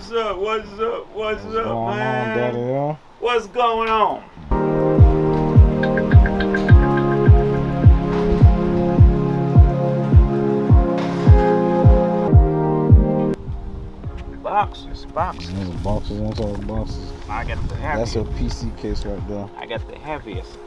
What's up? What's up? What's up, going man? on, Daddy? What's going on? Boxes. There's boxes inside boxes. I got the That's heaviest. a PC case right there. I got the heaviest.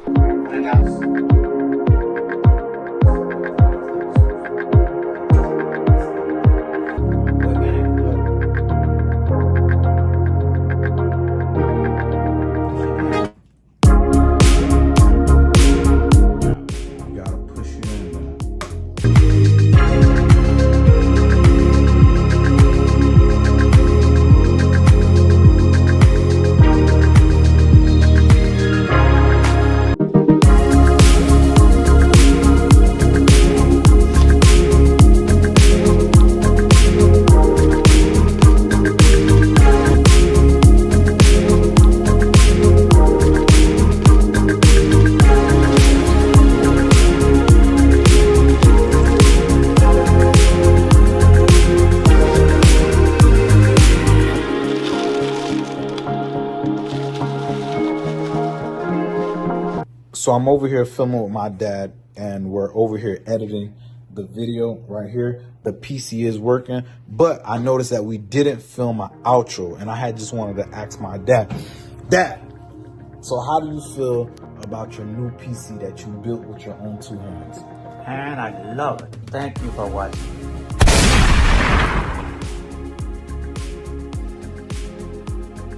You gotta push it in there. So I'm over here filming with my dad, and we're over here editing the video right here. The PC is working, but I noticed that we didn't film an outro, and I had just wanted to ask my dad, so how do you feel about your new PC that you built with your own two hands? And I love it. Thank you for watching.